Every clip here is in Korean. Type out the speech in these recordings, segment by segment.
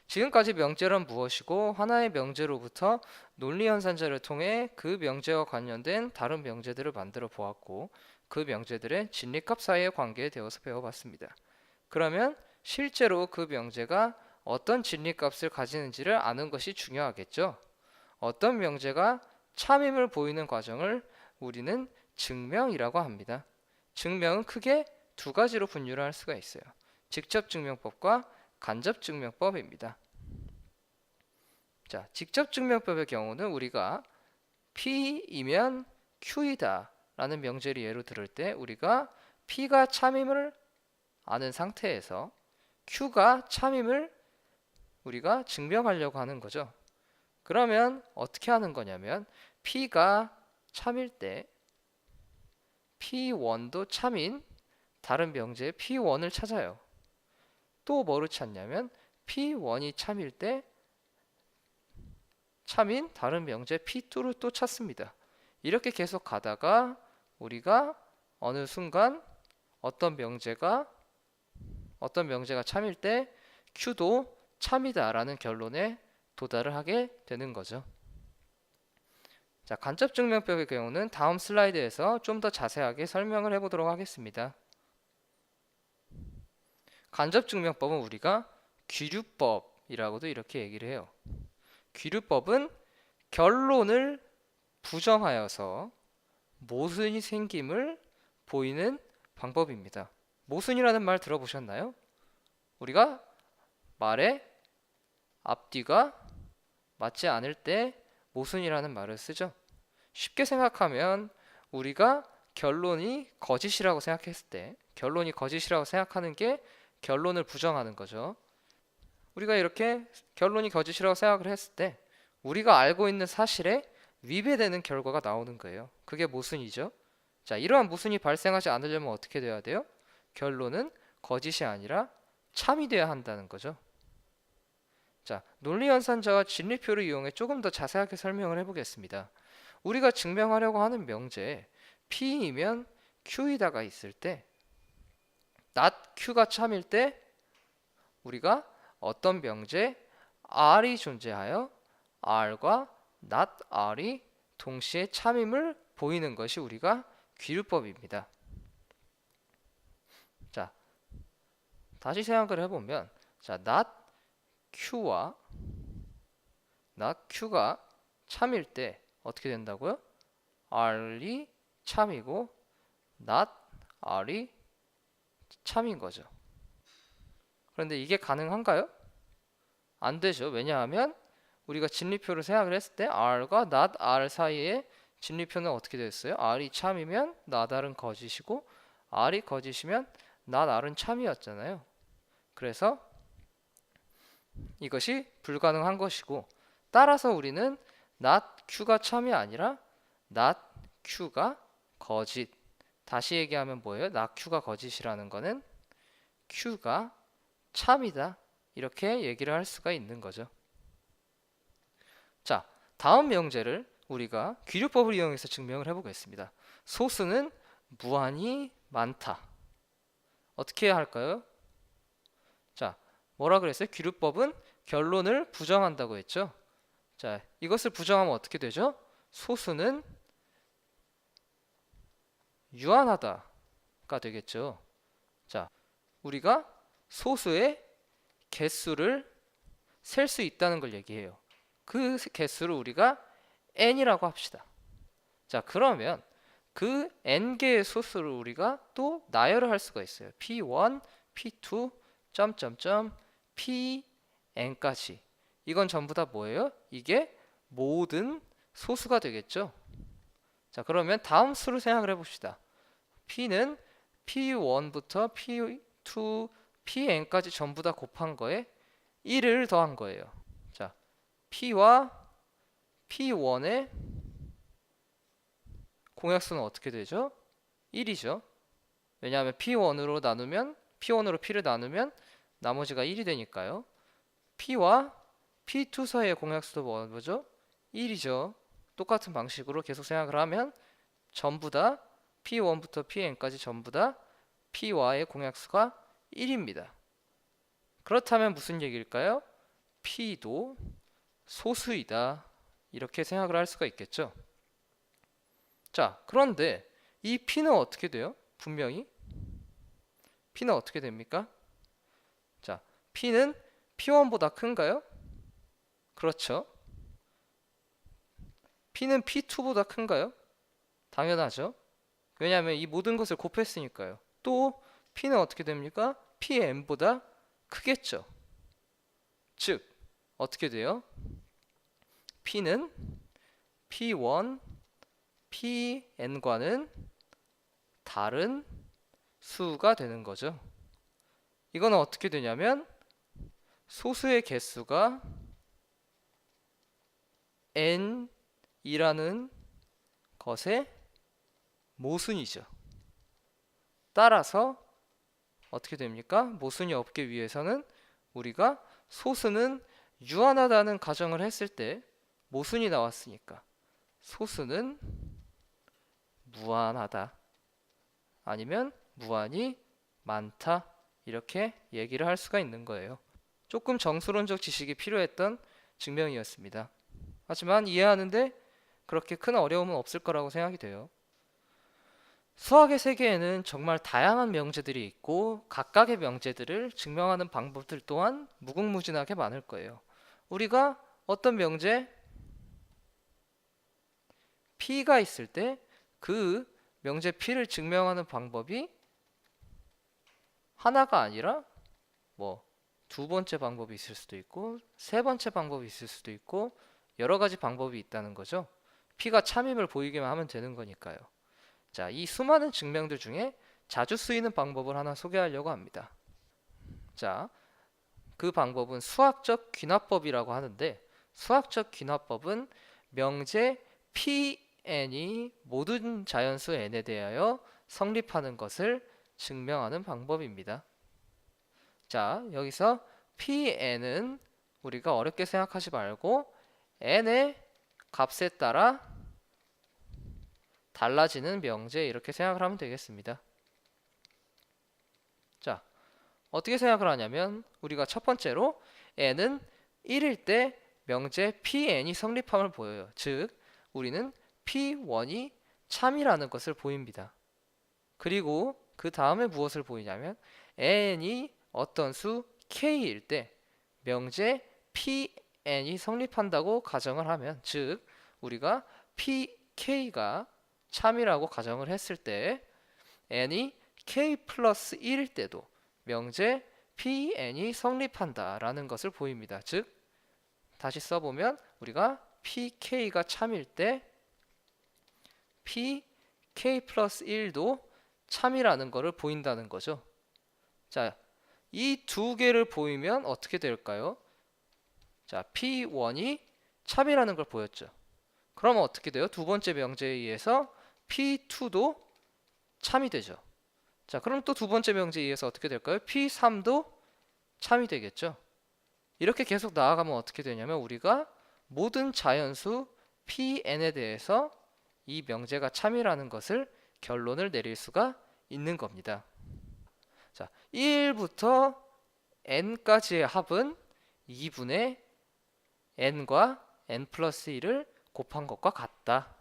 지금까지 명제란 무엇이고 하나의 명제로부터 논리연산자를 통해 그 명제와 관련된 다른 명제들을 만들어 보았고 그 명제들의 진리값 사이의 관계에 대해서 배워봤습니다. 그러면 실제로 그 명제가 어떤 진리값을 가지는지를 아는 것이 중요하겠죠. 어떤 명제가 참임을 보이는 과정을 우리는 증명이라고 합니다. 증명은 크게 두 가지로 분류를 할 수가 있어요. 직접 증명법과 간접 증명법입니다. 자, 직접 증명법의 경우는 우리가 P이면 Q이다 라는 명제를 예로 들을 때 우리가 P가 참임을 아는 상태에서 Q가 참임을 우리가 증명하려고 하는 거죠. 그러면 어떻게 하는 거냐면 P가 참일 때 P1도 참인 다른 명제의 P1을 찾아요. 또 뭐를 찾냐면 P1이 참일 때 참인 다른 명제 P2를 또 찾습니다. 이렇게 계속 가다가 우리가 어느 순간 어떤 명제가 참일 때 Q도 참이다라는 결론에 도달을 하게 되는 거죠. 자, 간접 증명법의 경우는 다음 슬라이드에서 좀 더 자세하게 설명을 해보도록 하겠습니다. 간접 증명법은 우리가 귀류법이라고도 이렇게 얘기를 해요. 귀류법은 결론을 부정하여서 모순이 생김을 보이는 방법입니다. 모순이라는 말 들어보셨나요? 우리가 말의 앞뒤가 맞지 않을 때 모순이라는 말을 쓰죠. 쉽게 생각하면 우리가 결론이 거짓이라고 생각했을 때 결론이 거짓이라고 생각하는 게 결론을 부정하는 거죠. 우리가 이렇게 결론이 거짓이라고 생각을 했을 때 우리가 알고 있는 사실에 위배되는 결과가 나오는 거예요. 그게 모순이죠. 자, 이러한 모순이 발생하지 않으려면 어떻게 돼야 돼요? 결론은 거짓이 아니라 참이 돼야 한다는 거죠. 자, 논리연산자와 진리표를 이용해 조금 더 자세하게 설명을 해보겠습니다. 우리가 증명하려고 하는 명제 P이면 Q이다가 있을 때 not Q가 참일 때 우리가 어떤 명제 R이 존재하여 R과 not R이 동시에 참임을 보이는 것이 우리가 귀류법입니다. 자, 다시 생각을 해보면 자, not Q가 참일 때 어떻게 된다고요? R이 참이고 not R이 참인 거죠. 그런데 이게 가능한가요? 안 되죠. 왜냐하면 우리가 진리표를 생각을 했을 때 R과 not R 사이에 진리표는 어떻게 됐어요? R이 참이면 not R은 거짓이고 R이 거짓이면 not R은 참이었잖아요. 그래서 이것이 불가능한 것이고 따라서 우리는 not Q가 참이 아니라 not Q가 거짓. 다시 얘기하면 뭐예요? not Q가 거짓이라는 거는 Q가 참이다. 이렇게 얘기를 할 수가 있는 거죠. 자, 다음 명제를 우리가 귀류법을 이용해서 증명을 해보겠습니다. 소수는 무한히 많다. 어떻게 해야 할까요? 자, 뭐라 그랬어요? 귀류법은 결론을 부정한다고 했죠. 자, 이것을 부정하면 어떻게 되죠? 소수는 유한하다가 되겠죠. 자, 우리가 소수의 개수를 셀 수 있다는 걸 얘기해요. 그 개수를 우리가 n이라고 합시다. 자, 그러면 그 n개의 소수를 우리가 또 나열을 할 수가 있어요. p1, p2, pn까지. 이건 전부 다 뭐예요? 이게 모든 소수가 되겠죠. 자, 그러면 다음 수를 생각을 해봅시다. p는 p1부터 p2, pn까지 전부 다 곱한 거에 1을 더한 거예요. 자, p와 p1의 공약수는 어떻게 되죠? 1이죠. 왜냐하면 p1으로 p를 나누면 나머지가 1이 되니까요. p와 p2 사이의 공약수도 뭐죠? 1이죠. 똑같은 방식으로 계속 생각을 하면 전부 다 p1부터 pn까지 전부 다 p와의 공약수가 1입니다. 그렇다면 무슨 얘기일까요? P도 소수이다. 이렇게 생각을 할 수가 있겠죠. 자, 그런데 이 P는 어떻게 돼요? 분명히 P는 어떻게 됩니까? 자, P는 P1보다 큰가요? 그렇죠. P는 P2보다 큰가요? 당연하죠. 왜냐하면 이 모든 것을 곱했으니까요. 또 P는 어떻게 됩니까? PN보다 크겠죠. 즉, 어떻게 돼요? P는 P1, PN과는 다른 수가 되는 거죠. 이거는 어떻게 되냐면 소수의 개수가 n이라는 것의 모순이죠. 따라서 어떻게 됩니까? 모순이 없기 위해서는 우리가 소수는 유한하다는 가정을 했을 때 모순이 나왔으니까 소수는 무한하다 아니면 무한히 많다 이렇게 얘기를 할 수가 있는 거예요. 조금 정수론적 지식이 필요했던 증명이었습니다. 하지만 이해하는데 그렇게 큰 어려움은 없을 거라고 생각이 돼요. 수학의 세계에는 정말 다양한 명제들이 있고 각각의 명제들을 증명하는 방법들 또한 무궁무진하게 많을 거예요. 우리가 어떤 명제 P가 있을 때 그 명제 P를 증명하는 방법이 하나가 아니라 두 번째 방법이 있을 수도 있고 세 번째 방법이 있을 수도 있고 여러 가지 방법이 있다는 거죠. P가 참임을 보이기만 하면 되는 거니까요. 자, 이 수많은 증명들 중에 자주 쓰이는 방법을 하나 소개하려고 합니다. 자, 그 방법은 수학적 귀납법이라고 하는데 수학적 귀납법은 명제 Pn이 모든 자연수 n에 대하여 성립하는 것을 증명하는 방법입니다. 자, 여기서 Pn은 우리가 어렵게 생각하지 말고 n의 값에 따라 달라지는 명제 이렇게 생각을 하면 되겠습니다. 자, 어떻게 생각을 하냐면 우리가 첫 번째로 n은 1일 때 명제 Pn이 성립함을 보여요. 즉, 우리는 P1이 참이라는 것을 보입니다. 그리고 그 다음에 무엇을 보이냐면 n이 어떤 수 k일 때 명제 Pn이 성립한다고 가정을 하면 즉 우리가 PK가 참이라고 가정을 했을 때 n이 k 플러스 1일 때도 명제 Pn이 성립한다라는 것을 보입니다. 즉 다시 써보면 우리가 PK가 참일 때 PK 플러스 1도 참이라는 것을 보인다는 거죠. 자, 이 두 개를 보이면 어떻게 될까요? 자, P1이 참이라는 걸 보였죠. 그러면 어떻게 돼요? 두 번째 명제에 의해서 P2도 참이 되죠. 자, 그럼 또 두 번째 명제에 의해서 어떻게 될까요? P3도 참이 되겠죠. 이렇게 계속 나아가면 어떻게 되냐면 우리가 모든 자연수 Pn에 대해서 이 명제가 참이라는 것을 결론을 내릴 수가 있는 겁니다. 자, 1부터 n까지의 합은 2분의 n과 n 플러스 1을 곱한 것과 같다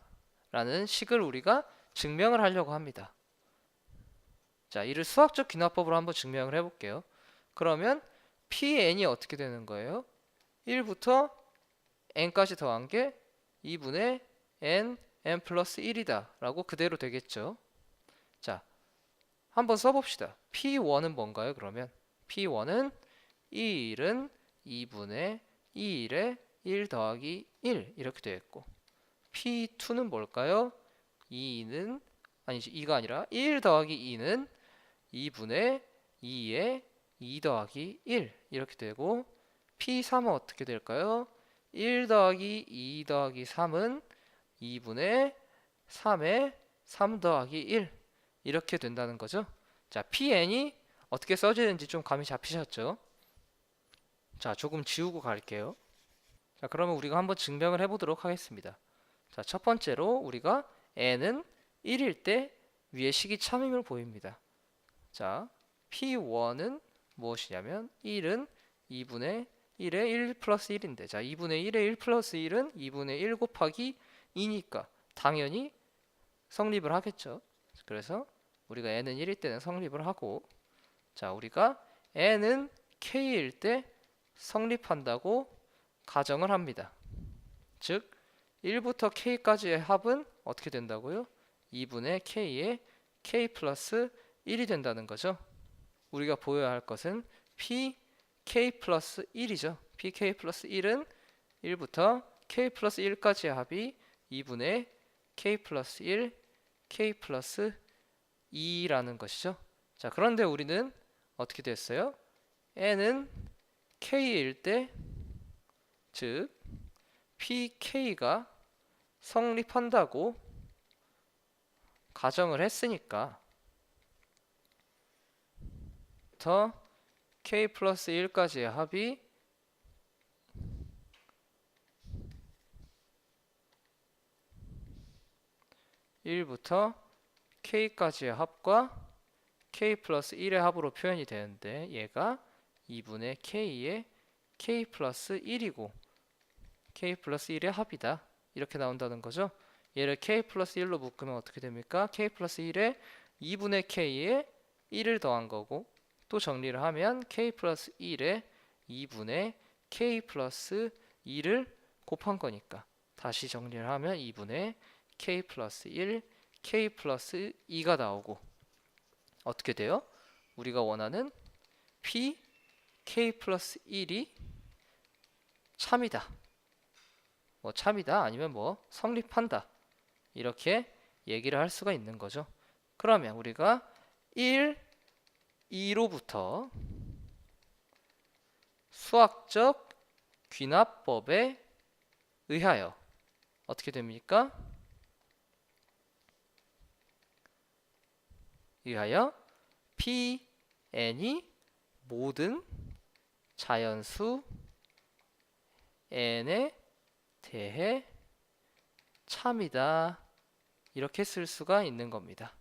라는 식을 우리가 증명을 하려고 합니다. 자, 이를 수학적 귀납법으로 한번 증명을 해볼게요. 그러면 Pn이 어떻게 되는 거예요? 1부터 n까지 더한 게 2분의 n 플러스 1이다 라고 그대로 되겠죠. 자, 한번 써봅시다. P1은 뭔가요? 그러면 P1은 1은 2분의 2일에 1 더하기 1 이렇게 되겠고 P2는 뭘까요? 2는 아니지 2가 아니라 1 더하기 2는 2분의 2에 2 더하기 1 이렇게 되고 P3은 어떻게 될까요? 1 더하기 2 더하기 3은 2분의 3에 3 더하기 1 이렇게 된다는 거죠. 자, Pn이 어떻게 써지는지 좀 감이 잡히셨죠? 자, 조금 지우고 갈게요. 자, 그러면 우리가 한번 증명을 해보도록 하겠습니다. 자, 첫 번째로 우리가 n은 1일 때 위의 식이 참임을 보입니다. 자, P1은 무엇이냐면 1은 2분의 1에 1 플러스 1인데, 자 2분의 1에 1 플러스 1은 2분의 1 곱하기 2니까 당연히 성립을 하겠죠. 그래서 우리가 n은 1일 때는 성립을 하고, 자 우리가 n은 k일 때 성립한다고 가정을 합니다. 즉 1부터 k까지의 합은 어떻게 된다고요? 2분의 k의 k 플러스 1이 된다는 거죠. 우리가 보여야 할 것은 pk 플러스 1이죠. pk 플러스 1은 1부터 k 플러스 1까지의 합이 2분의 k 플러스 1, k 플러스 2라는 것이죠. 자, 그런데 우리는 어떻게 됐어요? n은 k일 때, 즉 pk가 성립한다고 가정을 했으니까 더 k 플러스 1까지의 합이 1부터 k까지의 합과 k 플러스 1의 합으로 표현이 되는데, 얘가 2분의 k의 k 플러스 1이고 k 플러스 1의 합이다, 이렇게 나온다는 거죠. 얘를 k 플러스 1로 묶으면 어떻게 됩니까? k 플러스 1에 2분의 k에 1을 더한 거고, 또 정리를 하면 k 플러스 1에 2분의 k 플러스 2를 곱한 거니까 다시 정리를 하면 2분의 k 플러스 1, k 플러스 2가 나오고, 어떻게 돼요? 우리가 원하는 p k 플러스 1이 참이다, 뭐 참이다 아니면 뭐 성립한다, 이렇게 얘기를 할 수가 있는 거죠. 그러면 우리가 1, 2로부터 수학적 귀납법에 의하여 어떻게 됩니까? 의하여 Pn이 모든 자연수 n에 대해 참이다, 이렇게 쓸 수가 있는 겁니다.